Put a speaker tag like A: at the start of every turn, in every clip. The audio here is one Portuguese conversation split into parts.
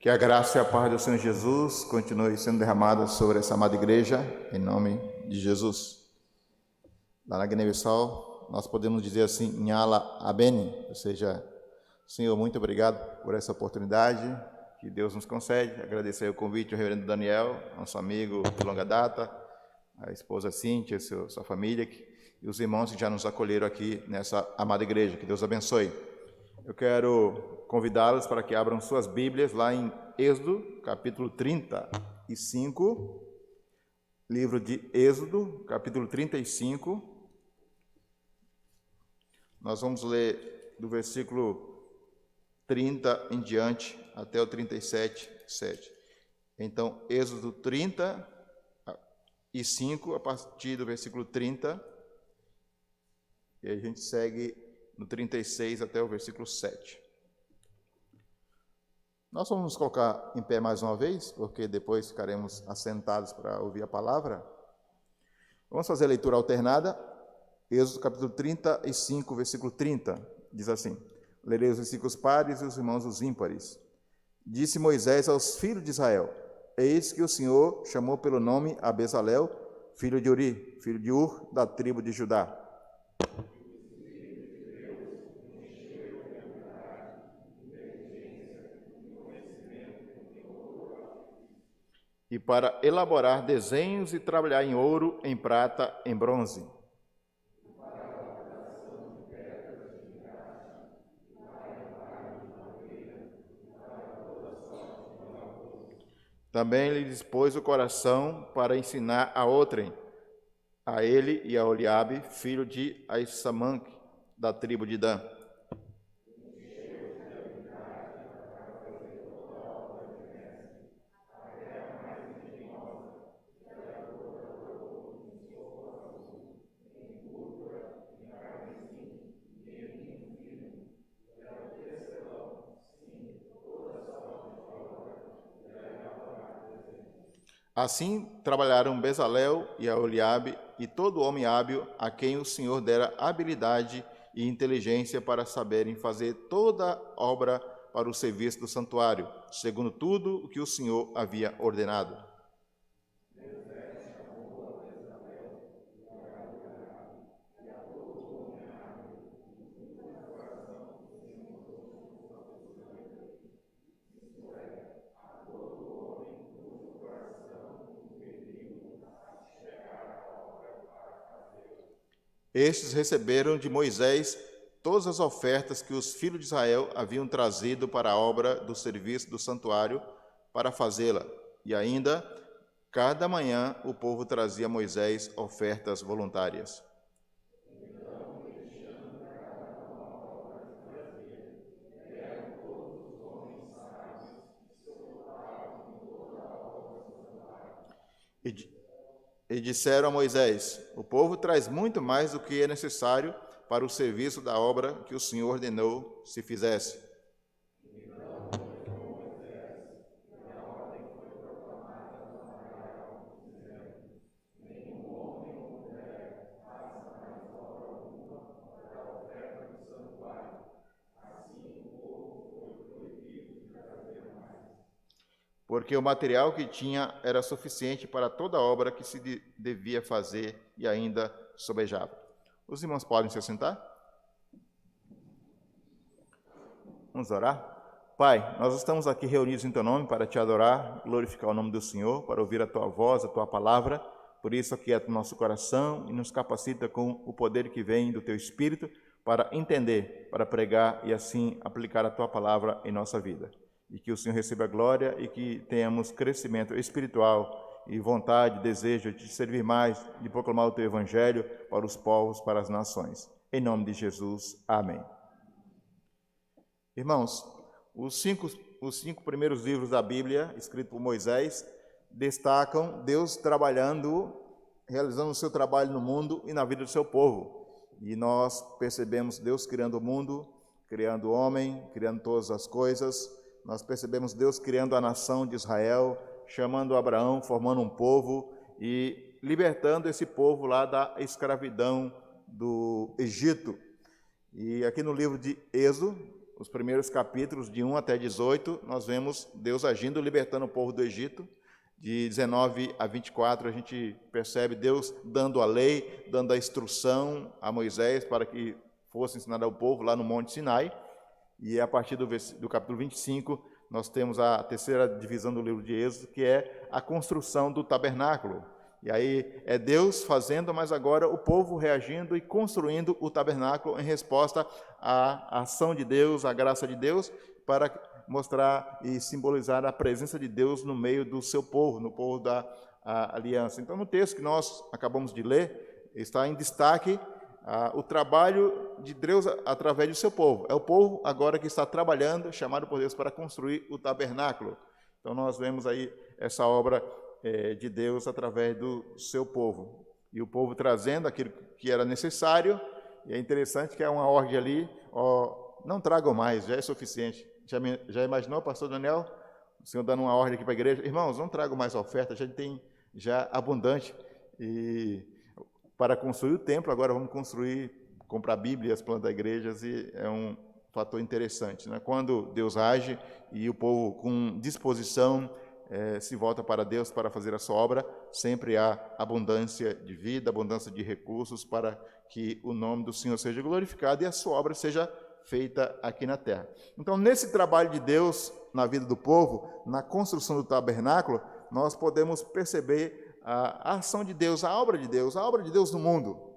A: Que a graça e a paz do Senhor Jesus continue sendo derramada sobre essa amada igreja, em nome de Jesus. Lá na Guiné-Bissau, nós podemos dizer assim, Inhala Abene, ou seja, Senhor, muito obrigado por essa oportunidade que Deus nos concede. Agradecer o convite ao reverendo Daniel, nosso amigo de longa data, a esposa Cíntia, sua família e os irmãos que já nos acolheram aqui nessa amada igreja. Que Deus abençoe. Eu quero convidá-los para que abram suas Bíblias lá em Êxodo, capítulo 35, livro de Êxodo, capítulo 35. Nós vamos ler do versículo 30 em diante até o 37, 7. Então, Êxodo 35, a partir do versículo 30, e a gente segue no 36 até o versículo 7. Nós vamos nos colocar em pé mais uma vez, porque depois ficaremos assentados para ouvir a palavra. Vamos fazer a leitura alternada. Êxodo capítulo 35, versículo 30, diz assim: Lerei os versículos pares e os irmãos os ímpares. Disse Moisés aos filhos de Israel: Eis que o Senhor chamou pelo nome a Bezalel, filho de Uri, filho de Ur, da tribo de Judá. E para elaborar desenhos e trabalhar em ouro, em prata, em bronze. Também lhe dispôs o coração para ensinar a outrem, a ele e a Oliabe, filho de Aissamanque, da tribo de Dan. Assim trabalharam Bezalel e a Oliabe e todo homem hábil a quem o Senhor dera habilidade e inteligência para saberem fazer toda obra para o serviço do santuário, segundo tudo o que o Senhor havia ordenado. Estes receberam de Moisés todas as ofertas que os filhos de Israel haviam trazido para a obra do serviço do santuário para fazê-la. E ainda, cada manhã, o povo trazia a Moisés ofertas voluntárias. E disseram a Moisés: o povo traz muito mais do que é necessário para o serviço da obra que o Senhor ordenou se fizesse. Porque o material que tinha era suficiente para toda a obra que se devia fazer e ainda sobejava. Os irmãos podem se assentar? Vamos orar? Pai, nós estamos aqui reunidos em Teu nome para Te adorar, glorificar o nome do Senhor, para ouvir a Tua voz, a Tua palavra. Por isso, aquieta o nosso coração e nos capacita com o poder que vem do Teu Espírito para entender, para pregar e assim aplicar a Tua palavra em nossa vida. E que o Senhor receba a glória e que tenhamos crescimento espiritual e vontade, desejo de servir mais, de proclamar o Teu Evangelho para os povos, para as nações. Em nome de Jesus, amém. Irmãos, os cinco primeiros livros da Bíblia, escritos por Moisés, destacam Deus trabalhando, realizando o seu trabalho no mundo e na vida do seu povo. E nós percebemos Deus criando o mundo, criando o homem, criando todas as coisas. Nós percebemos Deus criando a nação de Israel, chamando Abraão, formando um povo e libertando esse povo lá da escravidão do Egito. E aqui no livro de Êxodo, os primeiros capítulos, de 1 até 18, nós vemos Deus agindo, libertando o povo do Egito. De 19 a 24, a gente percebe Deus dando a lei, dando a instrução a Moisés para que fosse ensinado ao povo lá no Monte Sinai. E a partir do capítulo 25, nós temos a terceira divisão do livro de Êxodo, que é a construção do tabernáculo. E aí é Deus fazendo, mas agora o povo reagindo e construindo o tabernáculo em resposta à ação de Deus, à graça de Deus, para mostrar e simbolizar a presença de Deus no meio do seu povo, no povo da aliança. Então, no texto que nós acabamos de ler, está em destaque o trabalho de Deus através do seu povo. É o povo agora que está trabalhando, chamado por Deus para construir o tabernáculo. Então, nós vemos aí essa obra de Deus através do seu povo. E o povo trazendo aquilo que era necessário. E é interessante que há uma ordem ali, não tragam mais, já é suficiente. Já imaginou, pastor Daniel, o Senhor dando uma ordem aqui para a igreja? Irmãos, não tragam mais oferta, a gente tem já abundante. E para construir o templo, agora vamos comprar Bíblias, plantar igrejas, e é um fator interessante, né? Quando Deus age e o povo com disposição se volta para Deus para fazer a sua obra, sempre há abundância de vida, abundância de recursos para que o nome do Senhor seja glorificado e a sua obra seja feita aqui na terra. Então, nesse trabalho de Deus na vida do povo, na construção do tabernáculo, nós podemos perceber a ação de Deus, a obra de Deus no mundo.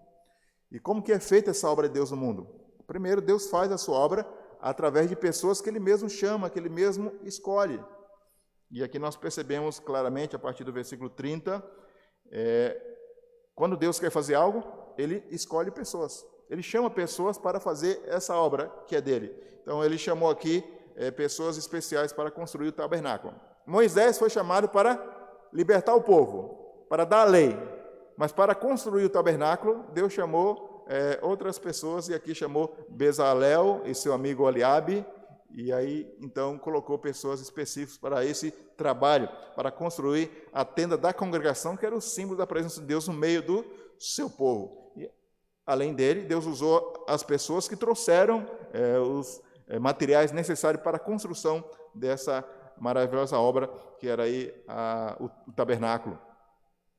A: E como que é feita essa obra de Deus no mundo? Primeiro, Deus faz a sua obra através de pessoas que Ele mesmo chama, que Ele mesmo escolhe. E aqui nós percebemos claramente, a partir do versículo 30, quando Deus quer fazer algo, Ele escolhe pessoas. Ele chama pessoas para fazer essa obra que é dele. Então, Ele chamou aqui pessoas especiais para construir o tabernáculo. Moisés foi chamado para libertar o povo, para dar a lei. Mas para construir o tabernáculo, Deus chamou outras pessoas, e aqui chamou Bezalel e seu amigo Oliabe, e aí, então, colocou pessoas específicas para esse trabalho, para construir a tenda da congregação, que era o símbolo da presença de Deus no meio do seu povo. E, além dele, Deus usou as pessoas que trouxeram os materiais necessários para a construção dessa maravilhosa obra, que era aí o tabernáculo.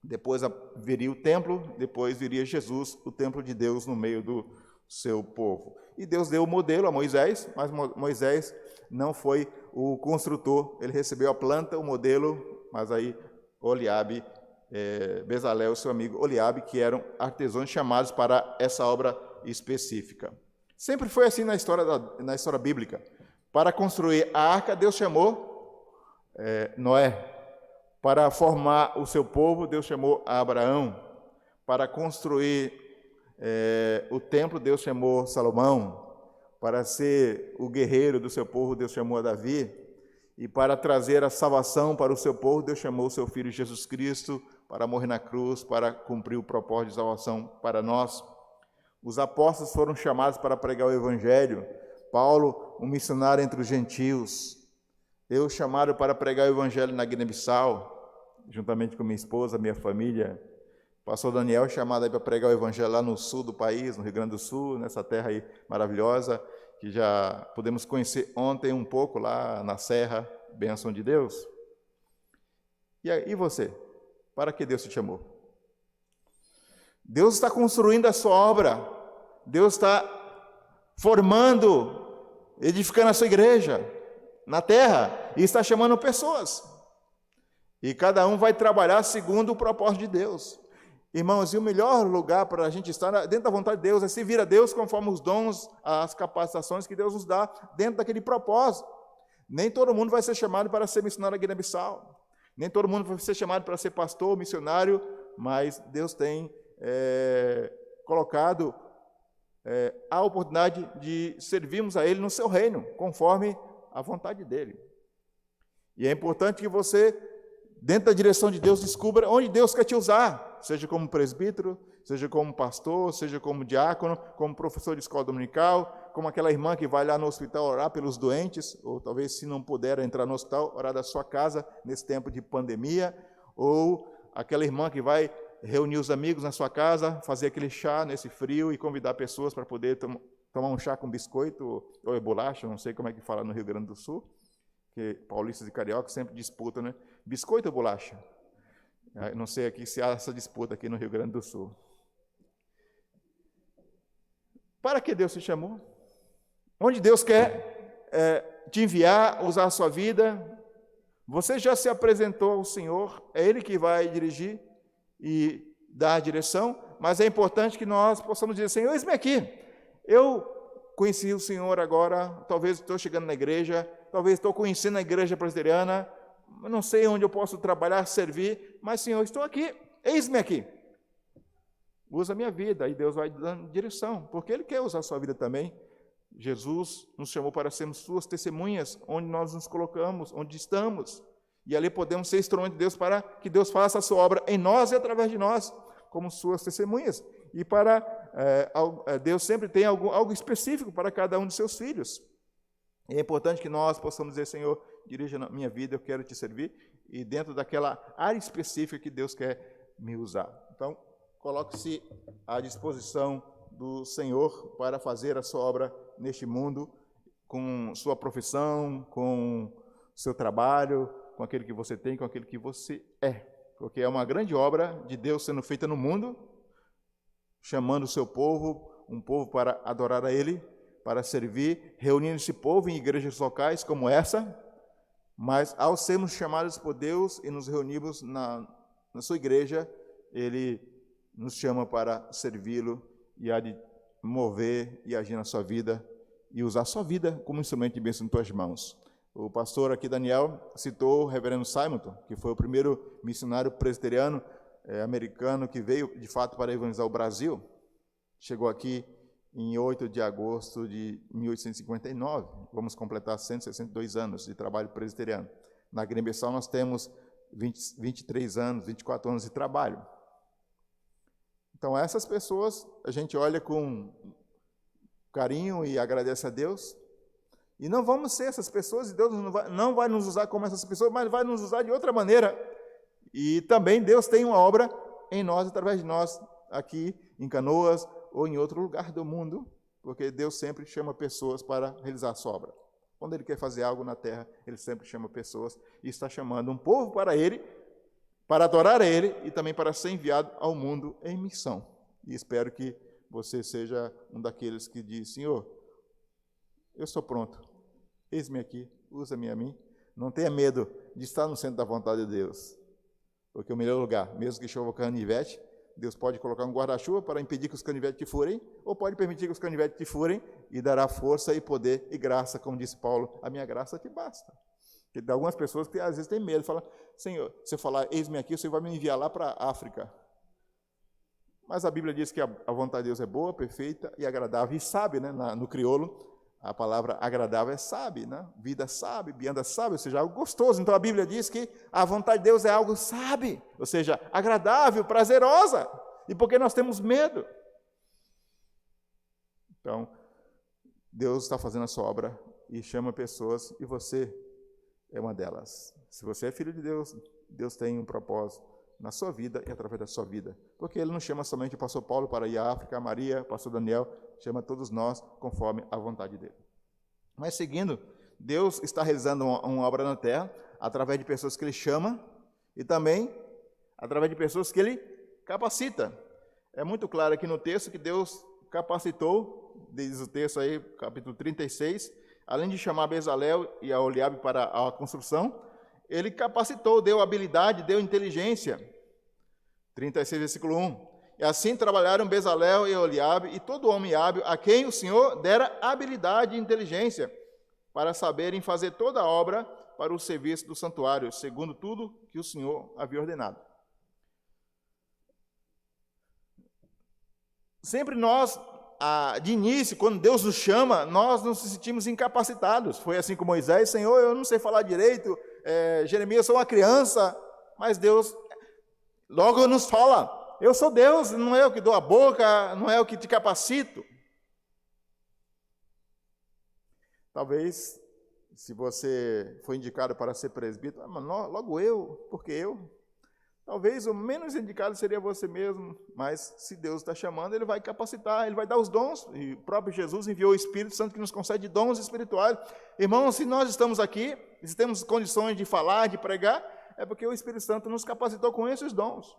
A: Depois viria o templo, depois viria Jesus, o templo de Deus no meio do seu povo. E Deus deu o modelo a Moisés, mas Moisés não foi o construtor, ele recebeu a planta, o modelo, mas aí Oliabe, Bezalel, seu amigo Oliabe, que eram artesãos chamados para essa obra específica. Sempre foi assim na história bíblica. Para construir a arca, Deus chamou Noé. Para formar o seu povo, Deus chamou a Abraão. Para construir o templo, Deus chamou Salomão. Para ser o guerreiro do seu povo, Deus chamou a Davi. E para trazer a salvação para o seu povo, Deus chamou o seu Filho Jesus Cristo para morrer na cruz, para cumprir o propósito de salvação para nós. Os apóstolos foram chamados para pregar o Evangelho. Paulo, um missionário entre os gentios. Eu chamado para pregar o Evangelho na Guiné-Bissau, juntamente com minha esposa, minha família. Pastor Daniel, chamado aí para pregar o Evangelho lá no sul do país, no Rio Grande do Sul, nessa terra aí maravilhosa, que já pudemos conhecer ontem um pouco lá na Serra, bênção de Deus. E você? Para que Deus te chamou? Deus está construindo a sua obra, Deus está formando, edificando a sua igreja na terra, e está chamando pessoas. E cada um vai trabalhar segundo o propósito de Deus. Irmãos, e o melhor lugar para a gente estar dentro da vontade de Deus é servir a Deus conforme os dons, as capacitações que Deus nos dá dentro daquele propósito. Nem todo mundo vai ser chamado para ser missionário na Guiné-Bissau. Nem todo mundo vai ser chamado para ser pastor, missionário, mas Deus tem colocado a oportunidade de servirmos a Ele no seu reino, conforme a vontade dEle. E é importante que você, dentro da direção de Deus, descubra onde Deus quer te usar, seja como presbítero, seja como pastor, seja como diácono, como professor de escola dominical, como aquela irmã que vai lá no hospital orar pelos doentes, ou talvez, se não puder entrar no hospital, orar da sua casa nesse tempo de pandemia, ou aquela irmã que vai reunir os amigos na sua casa, fazer aquele chá nesse frio e convidar pessoas para poder tomar um chá com biscoito ou bolacha, não sei como é que fala no Rio Grande do Sul, que paulistas e cariocas sempre disputam, né? Biscoito ou bolacha? Não sei aqui se há essa disputa aqui no Rio Grande do Sul. Para que Deus te chamou? Onde Deus quer te enviar, usar a sua vida? Você já se apresentou ao Senhor, é Ele que vai dirigir e dar a direção, mas é importante que nós possamos dizer, Senhor, eis-me aqui. Eu conheci o Senhor agora, talvez estou chegando na igreja, talvez estou conhecendo a igreja presbiteriana, não sei onde eu posso trabalhar, servir, mas Senhor, estou aqui, eis-me aqui. Usa a minha vida, e Deus vai dando direção, porque Ele quer usar a sua vida também. Jesus nos chamou para sermos suas testemunhas, onde nós nos colocamos, onde estamos, e ali podemos ser instrumento de Deus para que Deus faça a sua obra em nós e através de nós, como suas testemunhas. E para Deus sempre tem algo específico para cada um de seus filhos. E é importante que nós possamos dizer, Senhor, dirija a minha vida, eu quero te servir, e dentro daquela área específica que Deus quer me usar. Então, coloque-se à disposição do Senhor para fazer a sua obra neste mundo, com sua profissão, com seu trabalho, com aquele que você tem, com aquele que você é. Porque é uma grande obra de Deus sendo feita no mundo, chamando o seu povo, um povo para adorar a Ele, para servir, reunindo esse povo em igrejas locais como essa, mas ao sermos chamados por Deus e nos reunirmos na sua igreja, Ele nos chama para servi-lo e há de mover e agir na sua vida e usar a sua vida como instrumento de bênção em tuas mãos. O pastor aqui, Daniel, citou o reverendo Simonton, que foi o primeiro missionário presbiteriano americano que veio, de fato, para evangelizar o Brasil. Chegou aqui em 8 de agosto de 1859. Vamos completar 162 anos de trabalho presbiteriano. Na Guiné-Bissau nós temos 23 anos, 24 anos de trabalho. Então, essas pessoas, a gente olha com carinho e agradece a Deus. E não vamos ser essas pessoas, e Deus não vai nos usar como essas pessoas, mas vai nos usar de outra maneira. E também Deus tem uma obra em nós, através de nós, aqui em Canoas ou em outro lugar do mundo, porque Deus sempre chama pessoas para realizar a sua obra. Quando Ele quer fazer algo na terra, Ele sempre chama pessoas e está chamando um povo para Ele, para adorar a Ele e também para ser enviado ao mundo em missão. E espero que você seja um daqueles que diz, Senhor, eu sou pronto, eis-me aqui, usa-me a mim. Não tenha medo de estar no centro da vontade de Deus, porque o melhor lugar, mesmo que chova canivete, Deus pode colocar um guarda-chuva para impedir que os canivetes te furem, ou pode permitir que os canivetes te furem e dará força e poder e graça, como disse Paulo, a minha graça te basta. Porque tem algumas pessoas que às vezes têm medo, falam, Senhor, se eu falar, eis-me aqui, o Senhor vai me enviar lá para a África. Mas a Bíblia diz que a vontade de Deus é boa, perfeita e agradável, e sabe, né, no crioulo, a palavra agradável é sabe, né? Vida sabe, vianda sabe, ou seja, algo gostoso. Então a Bíblia diz que a vontade de Deus é algo sabe, ou seja, agradável, prazerosa. E por que nós temos medo? Então, Deus está fazendo a sua obra e chama pessoas, e você é uma delas. Se você é filho de Deus, Deus tem um propósito na sua vida e através da sua vida. Porque Ele não chama somente o pastor Paulo para ir à África, a Maria, o pastor Daniel, chama todos nós conforme a vontade dEle. Mas seguindo, Deus está realizando uma obra na terra através de pessoas que Ele chama e também através de pessoas que Ele capacita. É muito claro aqui no texto que Deus capacitou, diz o texto aí, capítulo 36, além de chamar Bezalel e a Oliabe para a construção, Ele capacitou, deu habilidade, deu inteligência. 36, versículo 1. E assim trabalharam Bezalel e Oliabe e todo homem hábil, a quem o Senhor dera habilidade e inteligência, para saberem fazer toda a obra para o serviço do santuário, segundo tudo que o Senhor havia ordenado. Sempre nós, de início, quando Deus nos chama, nós nos sentimos incapacitados. Foi assim com Moisés, Senhor, eu não sei falar direito, Jeremias, eu sou uma criança, mas Deus logo nos fala, eu sou Deus, não é eu que dou a boca, não é eu que te capacito. Talvez, se você foi indicado para ser presbítero, logo eu, porque eu? Talvez o menos indicado seria você mesmo, mas se Deus está chamando, Ele vai capacitar, Ele vai dar os dons, e o próprio Jesus enviou o Espírito Santo que nos concede dons espirituais. Irmãos, se nós estamos aqui, se temos condições de falar, de pregar, é porque o Espírito Santo nos capacitou com esses dons.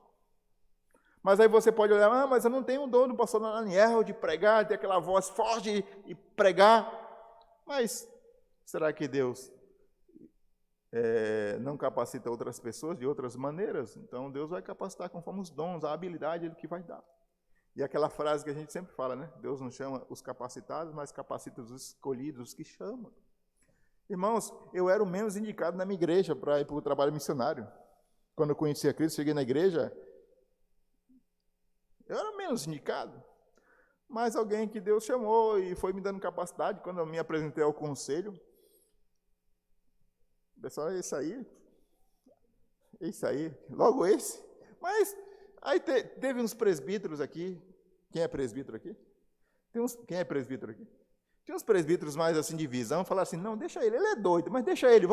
A: Mas aí você pode olhar, mas eu não tenho o dom do pastor Daniel de pregar, de ter aquela voz forte e pregar. Mas será que Deus não capacita outras pessoas de outras maneiras? Então Deus vai capacitar conforme os dons, a habilidade Ele que vai dar. E aquela frase que a gente sempre fala, né? Deus não chama os capacitados, mas capacita os escolhidos, os que chamam. Irmãos, eu era o menos indicado na minha igreja para ir para o trabalho missionário. Quando eu conheci a Cristo, cheguei na igreja, eu era o menos indicado. Mas alguém que Deus chamou e foi me dando capacidade, quando eu me apresentei ao conselho, pessoal, é isso aí, logo esse. Mas aí teve uns presbíteros aqui. Quem é presbítero aqui? Quem é presbítero aqui? Tinha uns presbíteros mais assim de visão, falaram assim, não, deixa ele é doido, mas deixa ele,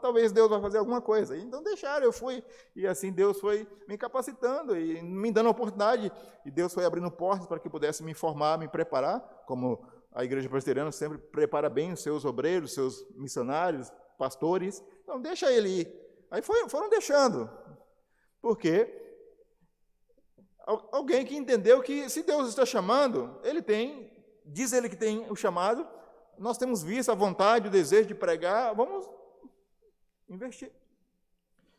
A: talvez Deus vai fazer alguma coisa. Então deixaram, eu fui, e assim Deus foi me capacitando e me dando a oportunidade, e Deus foi abrindo portas para que pudesse me formar, me preparar, como a igreja presbiteriana sempre prepara bem os seus obreiros, seus missionários, pastores. Então deixa ele ir. Aí foram deixando, porque alguém que entendeu que se Deus está chamando, diz ele que tem o chamado, nós temos visto a vontade, o desejo de pregar, vamos investir.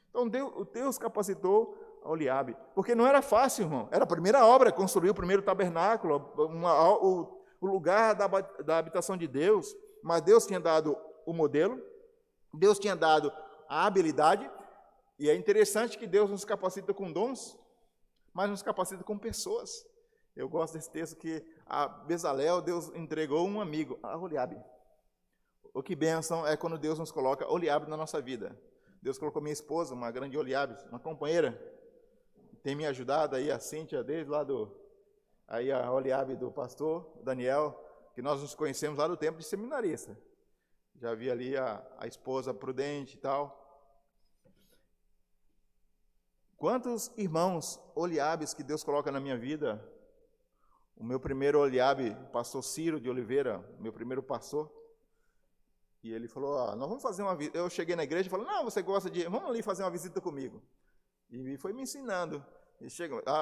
A: Então Deus capacitou a Oliabe, porque não era fácil, irmão, era a primeira obra, construir o primeiro tabernáculo, o lugar da habitação de Deus, mas Deus tinha dado o modelo, Deus tinha dado a habilidade, e é interessante que Deus nos capacita com dons, mas nos capacita com pessoas. Eu gosto desse texto que a Bezalel, Deus entregou um amigo, a Oliabe. O que bênção é quando Deus nos coloca Oliabe na nossa vida. Deus colocou minha esposa, uma grande Oliabe, uma companheira, tem me ajudado aí, a Cíntia, desde lá aí a Oliabe do pastor Daniel, que nós nos conhecemos lá do tempo de seminarista. Já vi ali a esposa prudente e tal. Quantos irmãos Oliabes que Deus coloca na minha vida? O meu primeiro Oliabe, pastor Ciro de Oliveira, meu primeiro pastor, e ele falou, nós vamos fazer uma visita. Eu cheguei na igreja e falei, não, você gosta vamos ali fazer uma visita comigo. E foi me ensinando.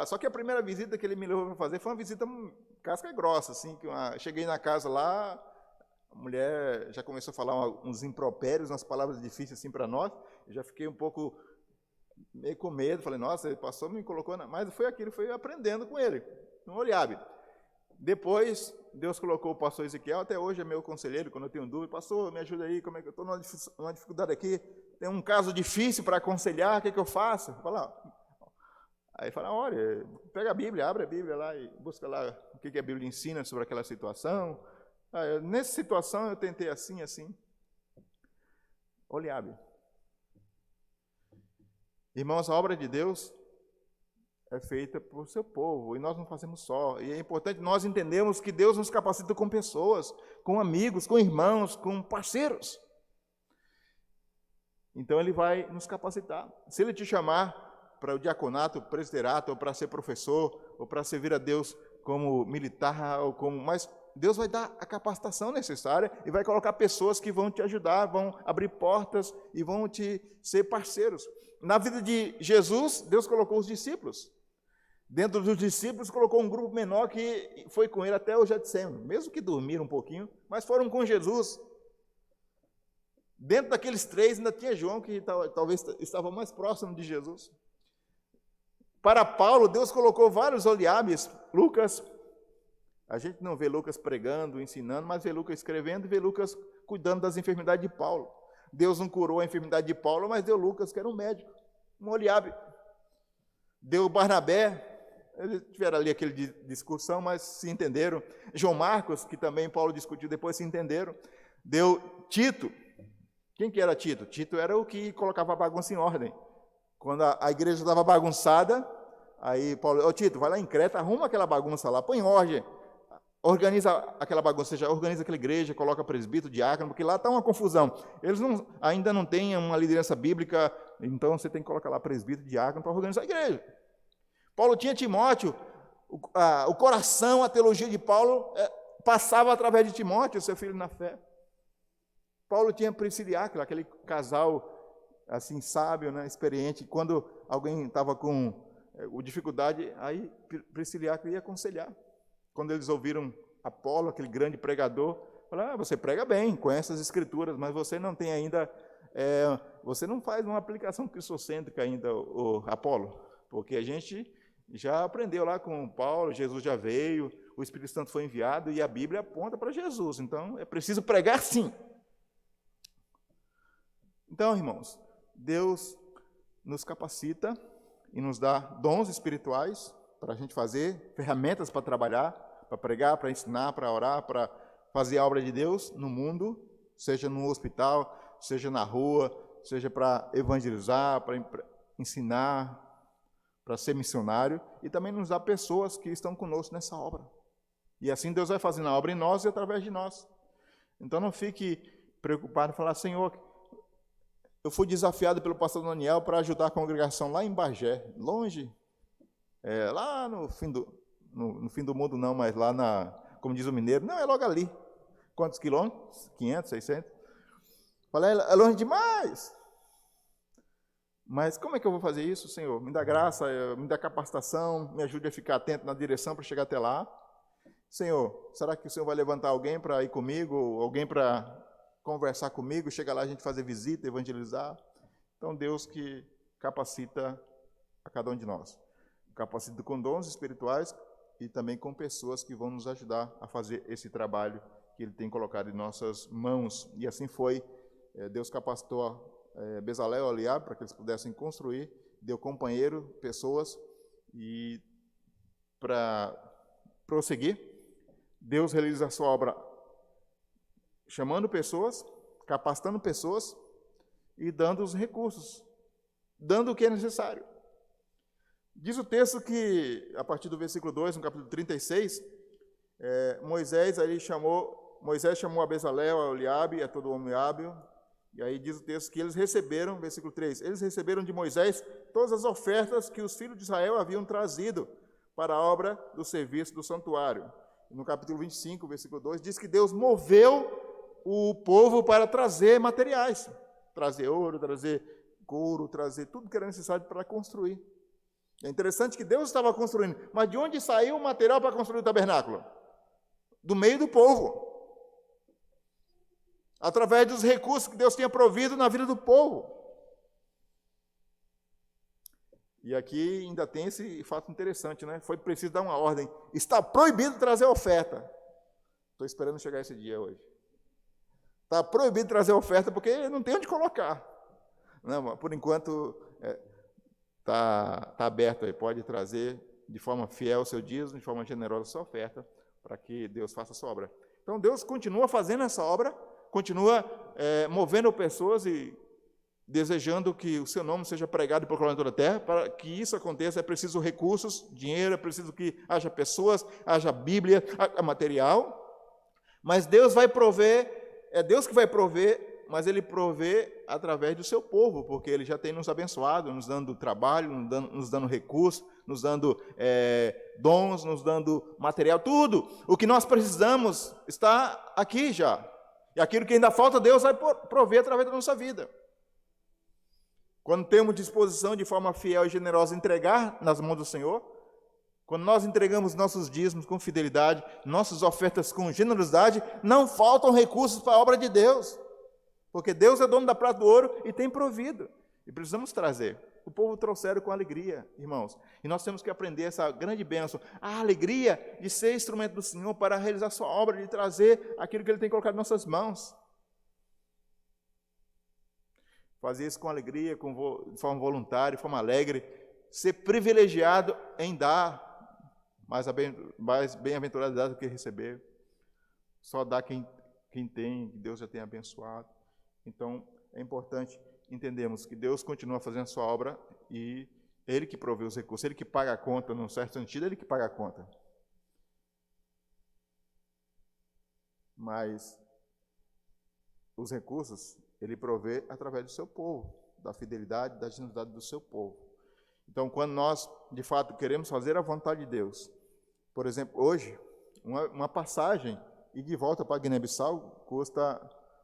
A: Só que a primeira visita que ele me levou para fazer foi uma visita casca grossa, assim, cheguei na casa lá, a mulher já começou a falar uns impropérios, umas palavras difíceis assim para nós, eu já fiquei um pouco meio com medo, falei, nossa, ele passou, me colocou, mas foi aquilo, foi aprendendo com ele, no Oliabe. Depois, Deus colocou o pastor Ezequiel, até hoje é meu conselheiro, quando eu tenho dúvida, pastor, me ajuda aí, como é que eu estou numa dificuldade aqui, tem um caso difícil para aconselhar, o que eu faço? Aí fala, olha, pega a Bíblia, abre a Bíblia lá e busca lá o que a Bíblia ensina sobre aquela situação. Nessa situação eu tentei assim. Oliabe. Irmãos, a obra de Deus é feita por seu povo, e nós não fazemos só. E é importante nós entendermos que Deus nos capacita com pessoas, com amigos, com irmãos, com parceiros. Então Ele vai nos capacitar. Se Ele te chamar para o diaconato, presbiterato, ou para ser professor, ou para servir a Deus como militar, mas Deus vai dar a capacitação necessária e vai colocar pessoas que vão te ajudar, vão abrir portas e vão te ser parceiros. Na vida de Jesus, Deus colocou os discípulos. Dentro dos discípulos, colocou um grupo menor que foi com ele até o Getsemane, mesmo que dormiram um pouquinho, mas foram com Jesus. Dentro daqueles três, ainda tinha João, que talvez estava mais próximo de Jesus. Para Paulo, Deus colocou vários Oliabes. Lucas, a gente não vê Lucas pregando, ensinando, mas vê Lucas escrevendo e vê Lucas cuidando das enfermidades de Paulo. Deus não curou a enfermidade de Paulo, mas deu Lucas, que era um médico, um Oliabe. Deu Barnabé, eles tiveram ali aquele discussão, mas se entenderam. João Marcos, que também Paulo discutiu, depois se entenderam. Deu Tito. Quem que era Tito? Tito era o que colocava a bagunça em ordem. Quando a igreja estava bagunçada, aí Paulo, Tito, vai lá em Creta, arruma aquela bagunça lá, põe em ordem, organiza aquela bagunça, já organiza aquela igreja, coloca presbítero, diácono, porque lá está uma confusão. Eles ainda não têm uma liderança bíblica Então você tem que colocar lá presbítero, diácono para organizar a igreja. Paulo tinha Timóteo, o coração, a teologia de Paulo passava através de Timóteo, seu filho na fé. Paulo tinha Priscila e Áquila, aquele casal assim sábio, né, experiente. Quando alguém estava com dificuldade, aí Priscila e Áquila ia aconselhar. Quando eles ouviram Apolo, aquele grande pregador, falaram: você prega bem, conhece as escrituras, mas você não tem ainda, você não faz uma aplicação cristocêntrica ainda, o Apolo, porque a gente já aprendeu lá com Paulo, Jesus já veio, o Espírito Santo foi enviado e a Bíblia aponta para Jesus, então é preciso pregar sim. Então, irmãos, Deus nos capacita e nos dá dons espirituais para a gente fazer, ferramentas para trabalhar, para pregar, para ensinar, para orar, para fazer a obra de Deus no mundo, seja no hospital, seja na rua, seja para evangelizar, para ensinar, para ser missionário, e também nos dá pessoas que estão conosco nessa obra. E assim Deus vai fazendo a obra em nós e através de nós. Então não fique preocupado em falar: Senhor, eu fui desafiado pelo pastor Daniel para ajudar a congregação lá em Bagé, longe, lá no fim do mundo não, mas lá como diz o mineiro, não, é logo ali. Quantos quilômetros? 500, 600? Falei: é longe demais. Mas como é que eu vou fazer isso, Senhor? Me dá graça, me dá capacitação, me ajude a ficar atento na direção para chegar até lá. Senhor, será que o Senhor vai levantar alguém para ir comigo, alguém para conversar comigo, chegar lá a gente fazer visita, evangelizar? Então Deus que capacita a cada um de nós. Capacita com dons espirituais e também com pessoas que vão nos ajudar a fazer esse trabalho que Ele tem colocado em nossas mãos. E assim foi. Deus capacitou Bezalel e Eliabe para que eles pudessem construir, deu companheiro, pessoas, e para prosseguir, Deus realiza a sua obra chamando pessoas, capacitando pessoas e dando os recursos, dando o que é necessário. Diz o texto que, a partir do versículo 2, no capítulo 36, Moisés chamou a Bezalel, a Eliabe e a todo homem hábil. E aí diz o texto que eles receberam, versículo 3, eles receberam de Moisés todas as ofertas que os filhos de Israel haviam trazido para a obra do serviço do santuário. No capítulo 25, versículo 2, diz que Deus moveu o povo para trazer materiais, trazer ouro, trazer couro, trazer tudo que era necessário para construir. É interessante que Deus estava construindo, mas de onde saiu o material para construir o tabernáculo? Do meio do povo. Através dos recursos que Deus tinha provido na vida do povo. E aqui ainda tem esse fato interessante, né? Foi preciso dar uma ordem. Está proibido trazer oferta. Estou esperando chegar esse dia hoje. Está proibido trazer oferta porque não tem onde colocar. Não, por enquanto, está aberto aí. Pode trazer de forma fiel o seu dízimo, de forma generosa a sua oferta, para que Deus faça a sua obra. Então, Deus continua fazendo essa obra, continua movendo pessoas e desejando que o seu nome seja pregado e proclamado em toda a terra. Para que isso aconteça, é preciso recursos, dinheiro, é preciso que haja pessoas, haja Bíblia, haja material. Mas Deus vai prover, é Deus que vai prover, mas Ele provê através do seu povo, porque Ele já tem nos abençoado, nos dando trabalho, nos dando recursos, nos dando dons, nos dando material, tudo. O que nós precisamos está aqui já. E aquilo que ainda falta, Deus vai prover através da nossa vida. Quando temos disposição de forma fiel e generosa entregar nas mãos do Senhor, quando nós entregamos nossos dízimos com fidelidade, nossas ofertas com generosidade, não faltam recursos para a obra de Deus. Porque Deus é dono da prata e do ouro e tem provido. E precisamos trazer. O povo trouxeram com alegria, irmãos. E nós temos que aprender essa grande bênção, a alegria de ser instrumento do Senhor para realizar sua obra, de trazer aquilo que Ele tem colocado em nossas mãos. Fazer isso com alegria, de forma voluntária, de forma alegre. Ser privilegiado em dar, mais bem-aventurado dar do que receber. Só dá quem tem, que Deus já tem abençoado. Então, é importante entendermos que Deus continua fazendo a sua obra e Ele que provê os recursos, Ele que paga a conta, num certo sentido, Ele que paga a conta. Mas os recursos Ele provê através do seu povo. da fidelidade, da generosidade do seu povo. Então, quando nós, de fato, queremos fazer a vontade de Deus, por exemplo, hoje, uma passagem e de volta para Guiné-Bissau custa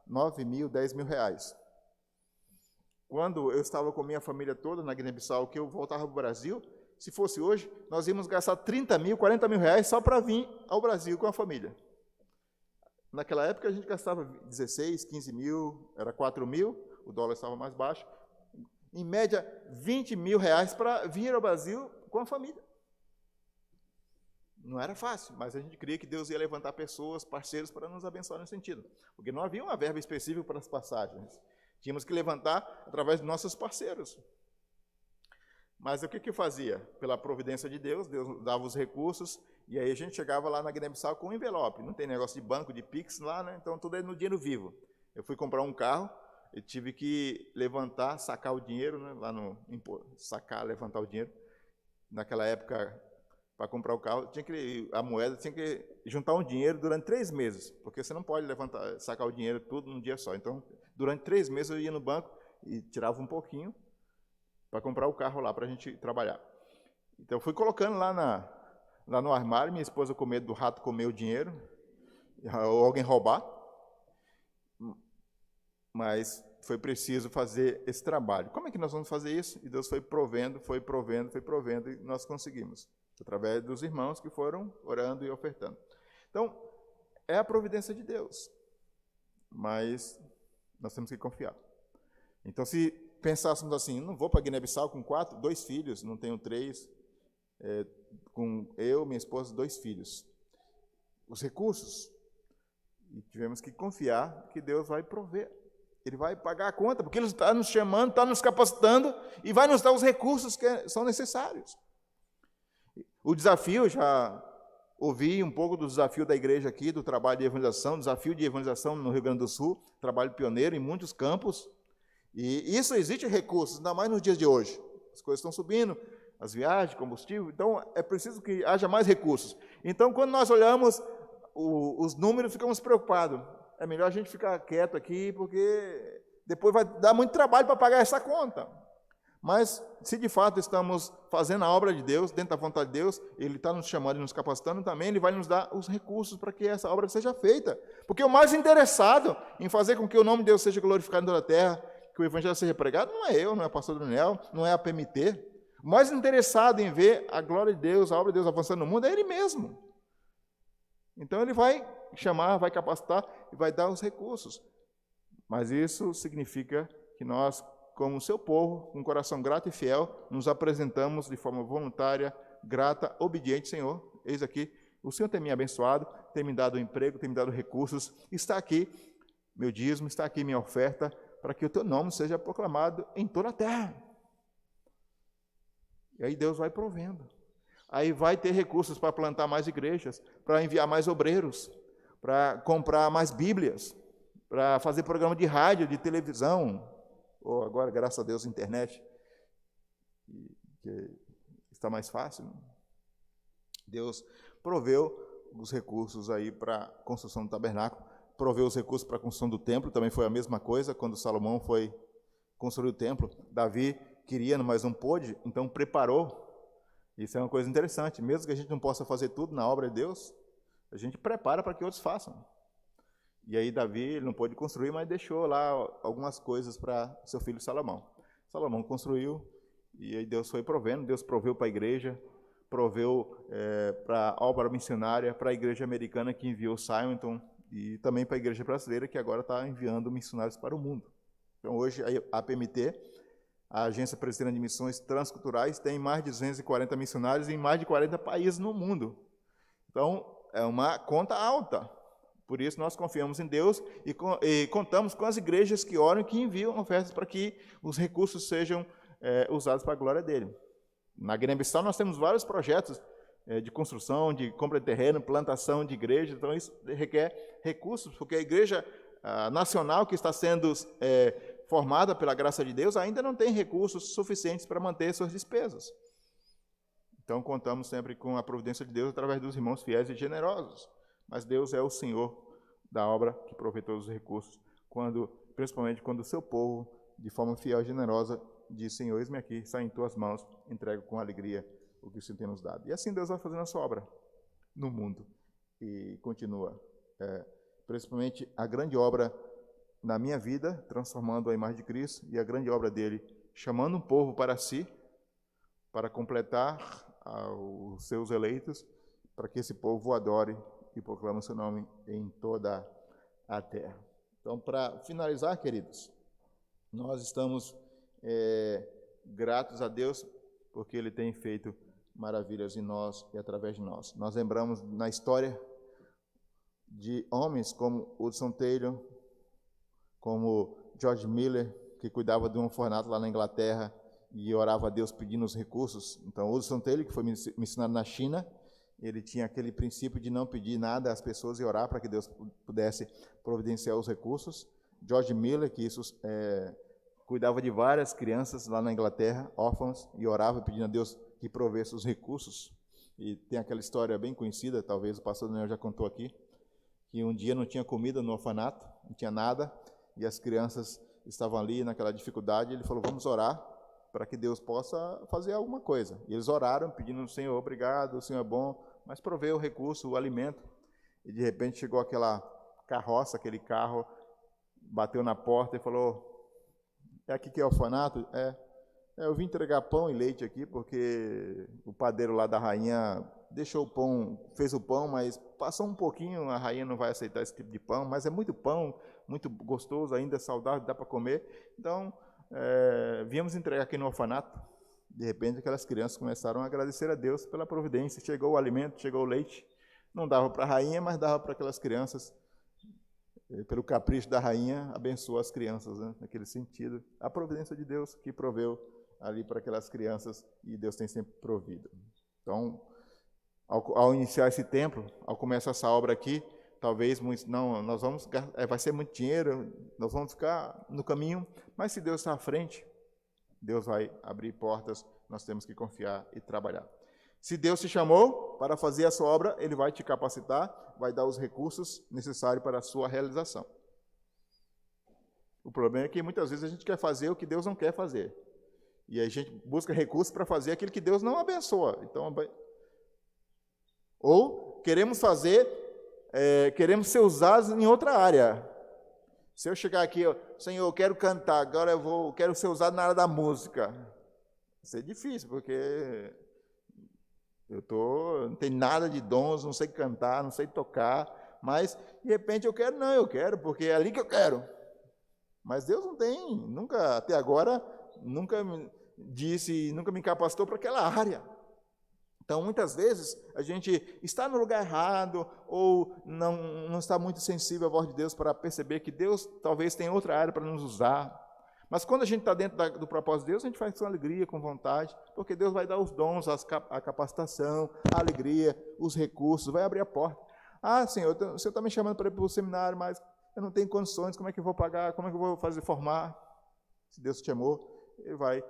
A: 9 mil, 10 mil reais. Quando eu estava com minha família toda na Guiné-Bissau, que eu voltava para o Brasil, se fosse hoje, nós íamos gastar 30 mil, 40 mil reais só para vir ao Brasil com a família. Naquela época a gente gastava 16, 15 mil, era 4 mil, o dólar estava mais baixo. Em média, 20 mil reais para vir ao Brasil com a família. Não era fácil, mas a gente cria que Deus ia levantar pessoas, parceiros, para nos abençoar nesse sentido. Porque não havia uma verba específica para as passagens. Tínhamos que levantar através de nossos parceiros. Mas o que eu fazia? Pela providência de Deus, Deus dava os recursos, e aí a gente chegava lá na Guiné-Bissau com um envelope. Não tem negócio de banco, de Pix lá, né? Então tudo é no dinheiro vivo. Eu fui comprar um carro, eu tive que levantar, sacar o dinheiro, né? Lá no sacar, levantar o dinheiro. Naquela época, para comprar o carro, a moeda tinha que juntar um dinheiro durante 3 meses, porque você não pode sacar o dinheiro tudo num dia só. Então, durante 3 meses eu ia no banco e tirava um pouquinho para comprar o carro lá para a gente trabalhar. Então, eu fui colocando lá no armário, minha esposa com medo do rato comer o dinheiro, ou alguém roubar, mas foi preciso fazer esse trabalho. Como é que nós vamos fazer isso? E Deus foi provendo, e nós conseguimos, através dos irmãos que foram orando e ofertando. Então, é a providência de Deus, mas nós temos que confiar. Então, se pensássemos assim, não vou para Guiné-Bissau com 2 filhos, não tenho 3, com eu, minha esposa, 2 filhos. Os recursos, e tivemos que confiar que Deus vai prover. Ele vai pagar a conta, porque Ele está nos chamando, está nos capacitando e vai nos dar os recursos que são necessários. O desafio, já ouvi um pouco do desafio da igreja aqui, do trabalho de evangelização, desafio de evangelização no Rio Grande do Sul, trabalho pioneiro em muitos campos, e isso existe recursos, ainda mais nos dias de hoje. As coisas estão subindo, as viagens, combustível, então é preciso que haja mais recursos. Então, quando nós olhamos os números, ficamos preocupados. É melhor a gente ficar quieto aqui, porque depois vai dar muito trabalho para pagar essa conta. Mas, se de fato estamos fazendo a obra de Deus, dentro da vontade de Deus, Ele está nos chamando e nos capacitando também, Ele vai nos dar os recursos para que essa obra seja feita. Porque o mais interessado em fazer com que o nome de Deus seja glorificado em toda a terra, que o Evangelho seja pregado, não é eu, não é o pastor Daniel, não é a PMT. O mais interessado em ver a glória de Deus, a obra de Deus avançando no mundo, é Ele mesmo. Então, Ele vai chamar, vai capacitar e vai dar os recursos. Mas isso significa que nós, como seu povo, com um coração grato e fiel, nos apresentamos de forma voluntária, grata, obediente, Senhor. Eis aqui, o Senhor tem me abençoado, tem me dado emprego, tem me dado recursos, está aqui meu dízimo, está aqui minha oferta, para que o teu nome seja proclamado em toda a terra. E aí Deus vai provendo. Aí vai ter recursos para plantar mais igrejas, para enviar mais obreiros, para comprar mais Bíblias, para fazer programa de rádio, de televisão, ou agora, graças a Deus, internet, que está mais fácil. Deus proveu os recursos aí para a construção do tabernáculo, proveu os recursos para a construção do templo, também foi a mesma coisa, quando Salomão foi construir o templo, Davi queria, mas não pôde, então preparou. Isso é uma coisa interessante, mesmo que a gente não possa fazer tudo na obra de Deus, a gente prepara para que outros façam. E aí Davi ele não pôde construir, mas deixou lá algumas coisas para seu filho Salomão. Salomão construiu, e aí Deus foi provendo, Deus proveu para a igreja, proveu para a obra missionária, para a igreja americana que enviou Simonton, e também para a igreja brasileira que agora está enviando missionários para o mundo. Então hoje a APMT, a Agência Presbiteriana de Missões Transculturais, tem mais de 240 missionários em mais de 40 países no mundo. Então é uma conta alta. Por isso, nós confiamos em Deus e contamos com as igrejas que oram e que enviam ofertas para que os recursos sejam usados para a glória dele. Na Guiné-Bissau, nós temos vários projetos de construção, de compra de terreno, plantação de igreja, então isso requer recursos, porque a igreja nacional que está sendo formada pela graça de Deus ainda não tem recursos suficientes para manter suas despesas. Então, contamos sempre com a providência de Deus através dos irmãos fiéis e generosos. Mas Deus é o Senhor da obra que provê todos os recursos, principalmente quando o seu povo de forma fiel e generosa, diz: Senhor, eis-me aqui, está em tuas mãos, entrego com alegria o que o Senhor tem nos dado. E assim Deus vai fazendo a sua obra no mundo e continua. Principalmente a grande obra na minha vida, transformando a imagem de Cristo, e a grande obra dele, chamando um povo para si, para completar os seus eleitos, para que esse povo o adore e proclame o seu nome em toda a terra. Então, para finalizar, queridos, nós estamos gratos a Deus, porque Ele tem feito maravilhas em nós e através de nós. Nós lembramos na história de homens como Hudson Taylor, como George Miller, que cuidava de um orfanato lá na Inglaterra e orava a Deus pedindo os recursos. Então, Hudson Taylor, que foi missionário na China, ele tinha aquele princípio de não pedir nada às pessoas e orar para que Deus pudesse providenciar os recursos. George Miller, que cuidava de várias crianças lá na Inglaterra, órfãos, e orava pedindo a Deus que provesse os recursos. E tem aquela história bem conhecida, talvez o pastor Daniel já contou aqui, que um dia não tinha comida no orfanato, não tinha nada, e as crianças estavam ali naquela dificuldade. Ele falou: vamos orar para que Deus possa fazer alguma coisa. E eles oraram, pedindo ao Senhor: obrigado, o Senhor é bom, mas provê o recurso, o alimento. E de repente chegou aquela carroça, aquele carro, bateu na porta e falou: é aqui que é o orfanato? Eu vim entregar pão e leite aqui, porque o padeiro lá da rainha deixou o pão, fez o pão, mas passou um pouquinho, a rainha não vai aceitar esse tipo de pão, mas é muito pão, muito gostoso, ainda saudável, dá para comer. Então, viemos entregar aqui no orfanato. De repente, aquelas crianças começaram a agradecer a Deus pela providência. Chegou o alimento, chegou o leite. Não dava para a rainha, mas dava para aquelas crianças. Pelo capricho da rainha, abençoou as crianças, né? Naquele sentido. A providência de Deus que proveu ali para aquelas crianças, e Deus tem sempre provido. Então, ao iniciar esse templo, ao começar essa obra aqui, talvez nós vamos, vai ser muito dinheiro, nós vamos ficar no caminho, mas se Deus está à frente, Deus vai abrir portas, nós temos que confiar e trabalhar. Se Deus te chamou para fazer a sua obra, Ele vai te capacitar, vai dar os recursos necessários para a sua realização. O problema é que muitas vezes a gente quer fazer o que Deus não quer fazer. E a gente busca recursos para fazer aquilo que Deus não abençoa. Então, ou queremos queremos ser usados em outra área. Se eu chegar aqui, Senhor, eu quero cantar, agora eu quero ser usado na área da música. Vai ser difícil, porque não tenho nada de dons, não sei cantar, não sei tocar, mas de repente eu quero, porque é ali que eu quero. Mas Deus não tem, nunca, até agora, nunca me capacitou para aquela área. Então, muitas vezes, a gente está no lugar errado ou não está muito sensível à voz de Deus para perceber que Deus talvez tenha outra área para nos usar. Mas quando a gente está dentro do propósito de Deus, a gente faz com alegria, com vontade, porque Deus vai dar os dons, a capacitação, a alegria, os recursos, vai abrir a porta. Ah, Senhor, o Senhor está me chamando para ir para o seminário, mas eu não tenho condições, como é que eu vou pagar, como é que eu vou formar? Se Deus te chamou, Ele vai...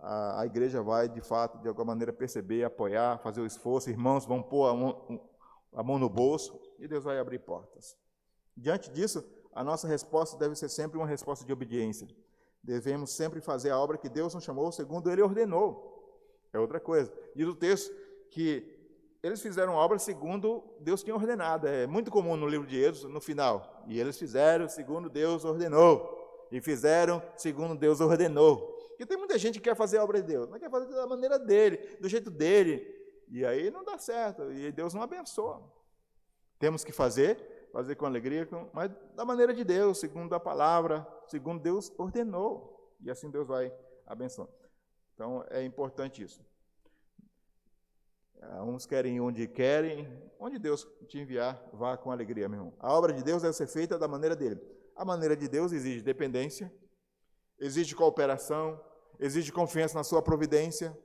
A: A igreja vai, de fato, de alguma maneira perceber, apoiar, fazer o esforço, irmãos vão pôr a mão no bolso e Deus vai abrir portas. Diante disso, a nossa resposta deve ser sempre uma resposta de obediência. Devemos sempre fazer a obra que Deus nos chamou, segundo Ele ordenou. É outra coisa. Diz o texto que eles fizeram a obra segundo Deus tinha ordenado. É muito comum no livro de Êxodo, no final. E eles fizeram segundo Deus ordenou. E fizeram segundo Deus ordenou. Porque tem muita gente que quer fazer a obra de Deus, mas quer fazer da maneira dele, do jeito dele. E aí não dá certo, e Deus não abençoa. Temos que fazer com alegria, mas da maneira de Deus, segundo a palavra, segundo Deus ordenou. E assim Deus vai abençoando. Então é importante isso. Uns querem onde Deus te enviar, vá com alegria, meu irmão. A obra de Deus deve ser feita da maneira dele. A maneira de Deus exige dependência, exige cooperação, exige confiança na sua providência,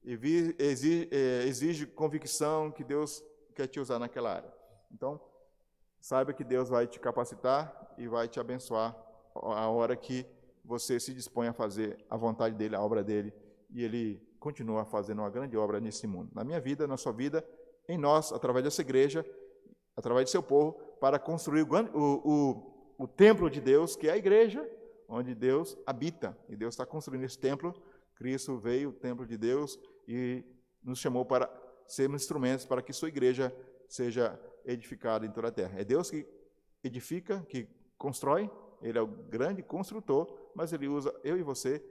A: exige convicção que Deus quer te usar naquela área. Então, saiba que Deus vai te capacitar e vai te abençoar a hora que você se dispõe a fazer a vontade dele, a obra dele, e ele continua fazendo uma grande obra nesse mundo. Na minha vida, na sua vida, em nós, através dessa igreja, através do seu povo, para construir o o templo de Deus, que é a igreja, onde Deus habita. E Deus está construindo esse templo. Cristo veio, o templo de Deus, e nos chamou para sermos instrumentos para que sua igreja seja edificada em toda a terra. É Deus que edifica, que constrói, Ele é o grande construtor, mas Ele usa eu e você,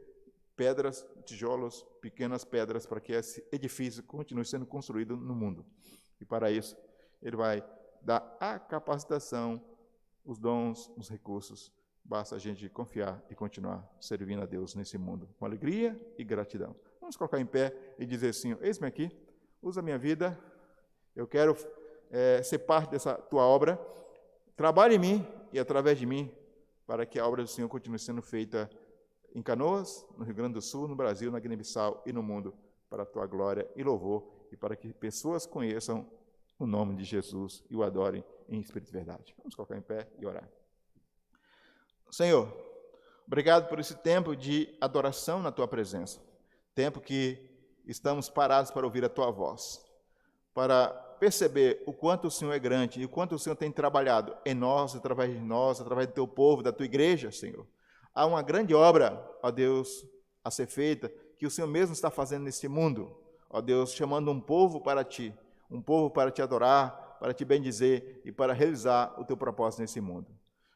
A: pedras, tijolos, pequenas pedras, para que esse edifício continue sendo construído no mundo. E para isso, Ele vai dar a capacitação, os dons, os recursos. Basta a gente confiar e continuar servindo a Deus nesse mundo, com alegria e gratidão. Vamos colocar em pé e dizer assim: eis-me aqui, usa a minha vida, eu quero ser parte dessa tua obra, trabalhe em mim e através de mim, para que a obra do Senhor continue sendo feita em Canoas, no Rio Grande do Sul, no Brasil, na Guiné-Bissau e no mundo, para a tua glória e louvor, e para que pessoas conheçam o nome de Jesus e o adorem em espírito e verdade. Vamos colocar em pé e orar. Senhor, obrigado por esse tempo de adoração na tua presença, tempo que estamos parados para ouvir a tua voz, para perceber o quanto o Senhor é grande e o quanto o Senhor tem trabalhado em nós, através de nós, através do teu povo, da tua igreja, Senhor. Há uma grande obra, ó Deus, a ser feita, que o Senhor mesmo está fazendo neste mundo, ó Deus, chamando um povo para ti adorar, para te bendizer e para realizar o teu propósito nesse mundo.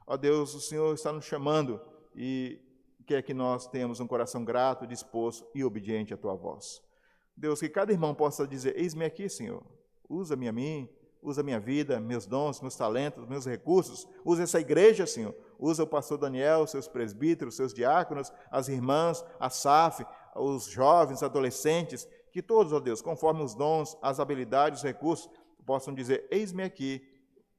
A: Ó Deus, o Senhor está nos chamando e quer que nós tenhamos um coração grato, disposto e obediente à tua voz. Deus, que cada irmão possa dizer: eis-me aqui, Senhor, usa-me a mim, usa a minha vida, meus dons, meus talentos, meus recursos, usa essa igreja, Senhor, usa o pastor Daniel, seus presbíteros, seus diáconos, as irmãs, a SAF, os jovens, adolescentes, que todos, ó Deus, conforme os dons, as habilidades, os recursos, possam dizer: eis-me aqui,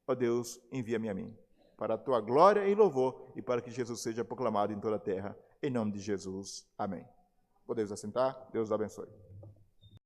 A: ó Deus, envia-me a mim, para a tua glória e louvor, e para que Jesus seja proclamado em toda a terra. Em nome de Jesus. Amém. Podemos assentar? Deus abençoe.